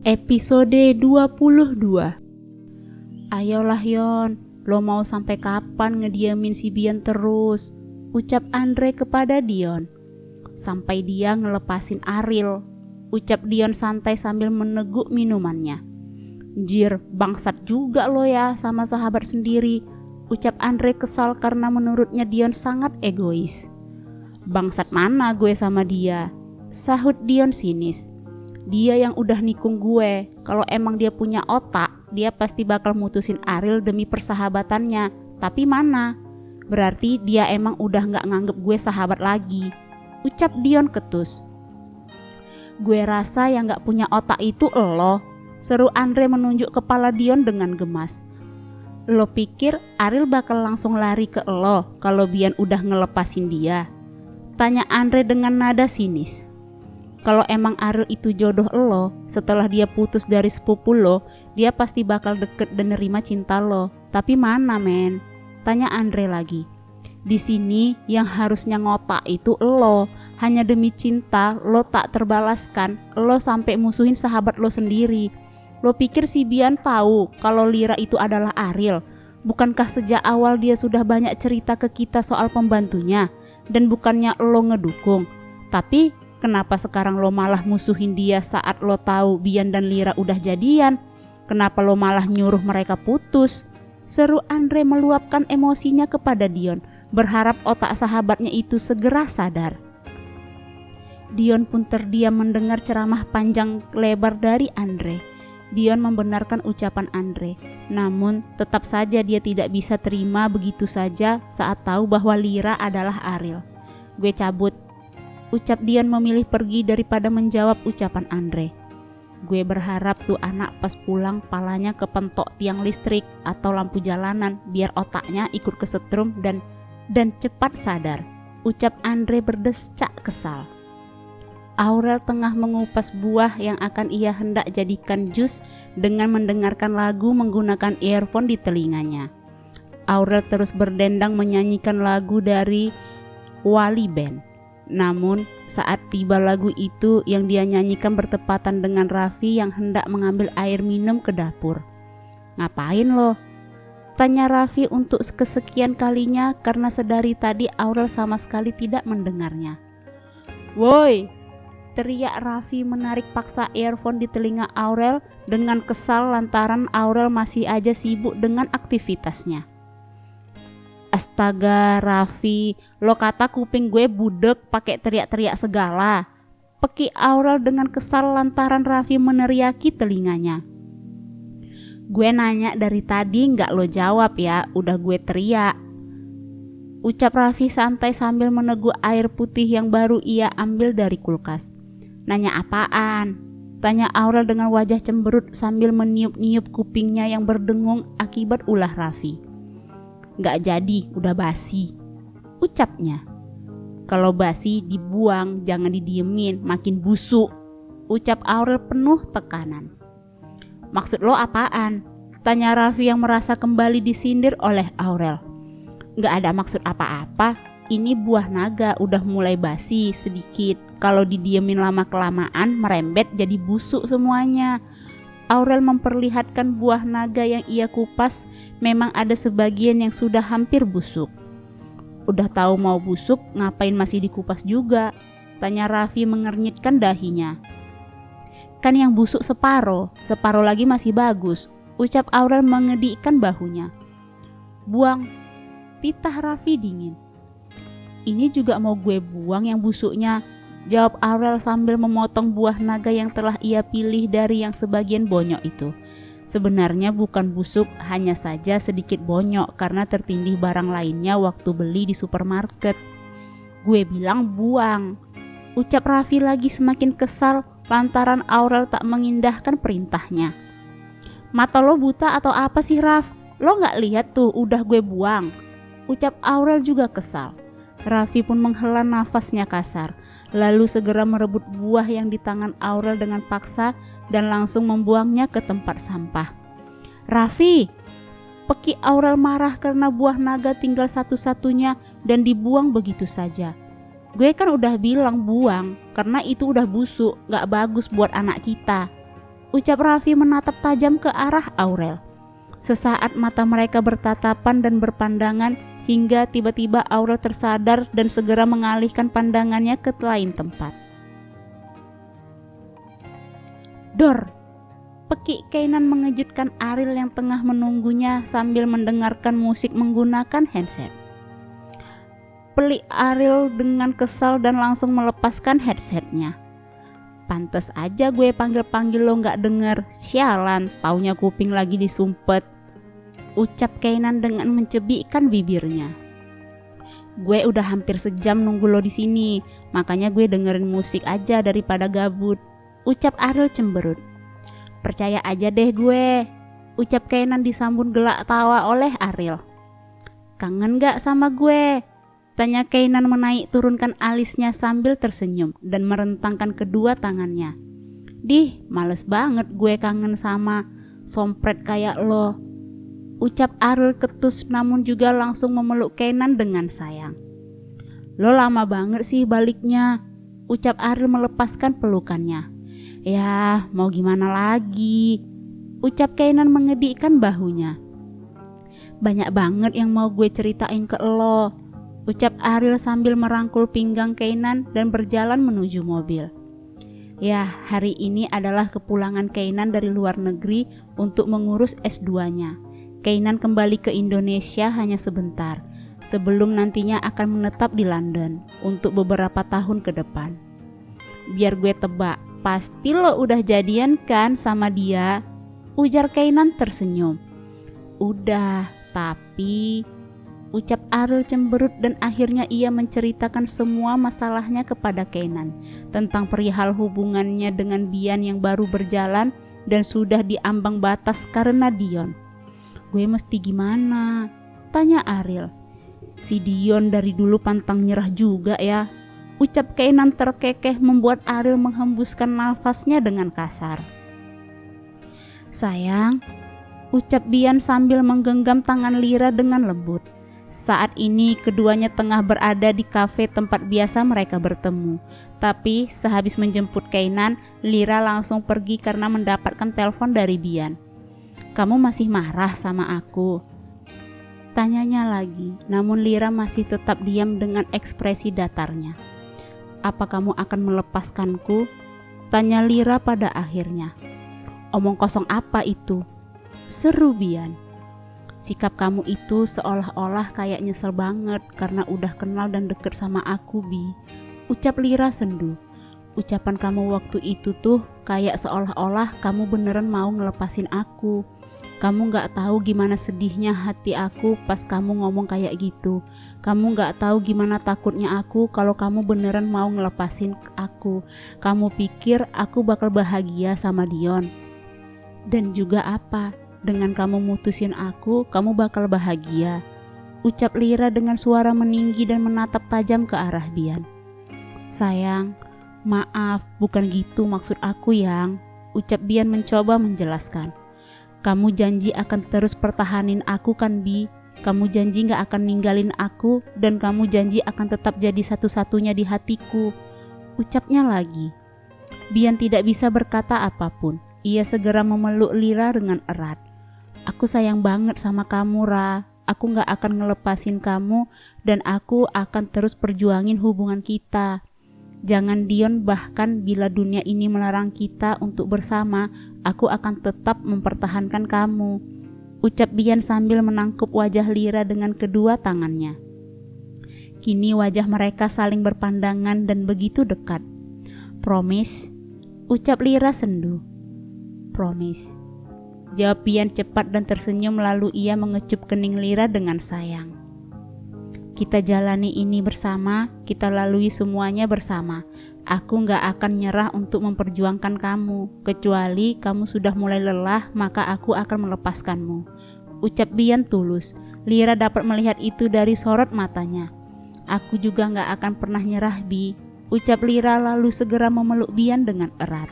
Episode 22. Ayolah Yon, lo mau sampai kapan ngediamin si Bian terus? Ucap Andre kepada Dion. Sampai dia ngelepasin Ariel, ucap Dion santai sambil meneguk minumannya. Jir, bangsat juga lo ya sama sahabat sendiri, ucap Andre kesal karena menurutnya Dion sangat egois. Bangsat mana gue sama dia? Sahut Dion sinis. Dia yang udah nikung gue, kalau emang dia punya otak, dia pasti bakal mutusin Ariel demi persahabatannya. Tapi mana? Berarti dia emang udah gak nganggep gue sahabat lagi, ucap Dion ketus. Gue rasa yang gak punya otak itu elo, seru Andre menunjuk kepala Dion dengan gemas. Lo pikir Ariel bakal langsung lari ke lo kalau Bian udah ngelepasin dia? Tanya Andre dengan nada sinis. Kalau emang Ariel itu jodoh lo, setelah dia putus dari sepupu lo, dia pasti bakal deket dan nerima cinta lo. Tapi mana men? Tanya Andre lagi. Di sini yang harusnya ngotak itu lo. Hanya demi cinta lo tak terbalaskan, lo sampai musuhin sahabat lo sendiri. Lo pikir si Bian tahu kalau Lira itu adalah Ariel? Bukankah sejak awal dia sudah banyak cerita ke kita soal pembantunya? Dan bukannya lo ngedukung? Tapi kenapa sekarang lo malah musuhin dia saat lo tahu Bian dan Lira udah jadian? Kenapa lo malah nyuruh mereka putus? Seru Andre meluapkan emosinya kepada Dion, berharap otak sahabatnya itu segera sadar. Dion pun terdiam mendengar ceramah panjang lebar dari Andre. Dion membenarkan ucapan Andre, namun tetap saja dia tidak bisa terima begitu saja saat tahu bahwa Lira adalah Ariel. Gue cabut, ucap Dion memilih pergi daripada menjawab ucapan Andre. Gue berharap tuh anak pas pulang palanya kepentok tiang listrik atau lampu jalanan biar otaknya ikut kesetrum dan cepat sadar, ucap Andre berdescak kesal. Aurel tengah mengupas buah yang akan ia hendak jadikan jus dengan mendengarkan lagu menggunakan earphone di telinganya. Aurel terus berdendang menyanyikan lagu dari Wali Band. Namun saat tiba lagu itu yang dia nyanyikan bertepatan dengan Raffi yang hendak mengambil air minum ke dapur. Ngapain lo? Tanya Raffi untuk kesekian kalinya karena sedari tadi Aurel sama sekali tidak mendengarnya. Woi! Teriak Raffi menarik paksa earphone di telinga Aurel dengan kesal lantaran Aurel masih aja sibuk dengan aktivitasnya. Astaga Raffi, lo kata kuping gue budek pakai teriak-teriak segala. Peki Aurel dengan kesal lantaran Raffi meneriaki telinganya. Gue nanya dari tadi gak lo jawab ya, udah gue teriak, ucap Raffi santai sambil meneguk air putih yang baru ia ambil dari kulkas. Nanya apaan? Tanya Aurel dengan wajah cemberut sambil meniup-niup kupingnya yang berdengung akibat ulah Raffi. Gak jadi, udah basi, ucapnya. Kalau basi dibuang, jangan didiemin, makin busuk, ucap Aurel penuh tekanan. Maksud lo apaan? Tanya Raffi yang merasa kembali disindir oleh Aurel. Gak ada maksud apa-apa, ini buah naga udah mulai basi sedikit. Kalau didiemin lama-kelamaan merembet jadi busuk semuanya. Aurel memperlihatkan buah naga yang ia kupas, memang ada sebagian yang sudah hampir busuk. Udah tahu mau busuk, ngapain masih dikupas juga? Tanya Raffi mengernyitkan dahinya. Kan yang busuk separuh lagi masih bagus, ucap Aurel mengedikkan bahunya. Buang, titah Raffi dingin. Ini juga mau gue buang yang busuknya, jawab Aurel sambil memotong buah naga yang telah ia pilih dari yang sebagian bonyok itu. Sebenarnya bukan busuk, hanya saja sedikit bonyok karena tertindih barang lainnya waktu beli di supermarket. Gue bilang buang, ucap Raffi lagi semakin kesal lantaran Aurel tak mengindahkan perintahnya. Mata lo buta atau apa sih Raff? Lo gak lihat tuh udah gue buang, ucap Aurel juga kesal. Raffi pun menghela nafasnya kasar, lalu segera merebut buah yang di tangan Aurel dengan paksa dan langsung membuangnya ke tempat sampah. Raffi! Peki Aurel marah karena buah naga tinggal satu-satunya dan dibuang begitu saja. Gue kan udah bilang buang, karena itu udah busuk, gak bagus buat anak kita. Ucap Raffi menatap tajam ke arah Aurel. Sesaat mata mereka bertatapan dan berpandangan hingga tiba-tiba Aurel tersadar dan segera mengalihkan pandangannya ke lain tempat. Dor! Pekik Kainan mengejutkan Ariel yang tengah menunggunya sambil mendengarkan musik menggunakan handset. Pelik Ariel dengan kesal dan langsung melepaskan headsetnya. Pantes aja gue panggil-panggil lo gak denger, sialan, taunya kuping lagi disumpet. Ucap Kainan dengan mencebikkan bibirnya. Gue udah hampir sejam nunggu lo di sini, makanya gue dengerin musik aja daripada gabut. Ucap Ariel cemberut. Percaya aja deh gue, ucap Kainan disambut gelak tawa oleh Ariel. Kangen gak sama gue? Tanya Kainan menaik turunkan alisnya sambil tersenyum dan merentangkan kedua tangannya. Dih, males banget gue kangen sama sompret kayak lo. Ucap Ariel ketus namun juga langsung memeluk Kainan dengan sayang. Lo lama banget sih baliknya, ucap Ariel melepaskan pelukannya. Ya, mau gimana lagi? Ucap Kainan mengedikkan bahunya. Banyak banget yang mau gue ceritain ke lo, ucap Ariel sambil merangkul pinggang Kainan dan berjalan menuju mobil. Ya, hari ini adalah kepulangan Kainan dari luar negeri untuk mengurus S2-nya. Kainan kembali ke Indonesia hanya sebentar, sebelum nantinya akan menetap di London untuk beberapa tahun ke depan. Biar gue tebak, pasti lo udah jadian kan sama dia? Ujar Kainan tersenyum. Udah, tapi... Ucap Ariel cemberut dan akhirnya ia menceritakan semua masalahnya kepada Kainan. Tentang perihal hubungannya dengan Bian yang baru berjalan dan sudah diambang batas karena Dion. Gue mesti gimana? Tanya Ariel. Si Dion dari dulu pantang nyerah juga ya. Ucap Kainan terkekeh membuat Ariel menghembuskan nafasnya dengan kasar. Sayang, ucap Bian sambil menggenggam tangan Lira dengan lembut. Saat ini keduanya tengah berada di kafe tempat biasa mereka bertemu. Tapi sehabis menjemput Kainan, Lira langsung pergi karena mendapatkan telepon dari Bian. Kamu masih marah sama aku? Tanyanya lagi, namun Lira masih tetap diam dengan ekspresi datarnya. Apa kamu akan melepaskanku? Tanya Lira pada akhirnya. Omong kosong apa itu? Seru Bian. Sikap kamu itu seolah-olah kayak nyesel banget karena udah kenal dan deket sama aku, Bi. Ucap Lira sendu. Ucapan kamu waktu itu tuh kayak seolah-olah kamu beneran mau ngelepasin aku. Kamu gak tahu gimana sedihnya hati aku pas kamu ngomong kayak gitu. Kamu gak tahu gimana takutnya aku kalau kamu beneran mau ngelepasin aku. Kamu pikir aku bakal bahagia sama Dion. Dan juga apa? Dengan kamu mutusin aku, kamu bakal bahagia. Ucap Lira dengan suara meninggi dan menatap tajam ke arah Bian. Sayang, maaf, bukan gitu maksud aku yang. Ucap Bian mencoba menjelaskan. Kamu janji akan terus pertahanin aku kan Bi? Kamu janji gak akan ninggalin aku dan kamu janji akan tetap jadi satu-satunya di hatiku. Ucapnya lagi. Bian tidak bisa berkata apapun. Ia segera memeluk Lira dengan erat. Aku sayang banget sama kamu, Ra. Aku gak akan ngelepasin kamu dan aku akan terus perjuangin hubungan kita. Jangan Dion, bahkan bila dunia ini melarang kita untuk bersama, aku akan tetap mempertahankan kamu. Ucap Bian sambil menangkup wajah Lira dengan kedua tangannya. Kini wajah mereka saling berpandangan dan begitu dekat. Promise? Ucap Lira sendu. Promise. Jawab Bian cepat dan tersenyum lalu ia mengecup kening Lira dengan sayang. Kita jalani ini bersama, kita lalui semuanya bersama. Aku gak akan nyerah untuk memperjuangkan kamu. Kecuali kamu sudah mulai lelah, maka aku akan melepaskanmu. Ucap Bian tulus. Lira dapat melihat itu dari sorot matanya. Aku juga gak akan pernah nyerah, Bi. Ucap Lira lalu segera memeluk Bian dengan erat.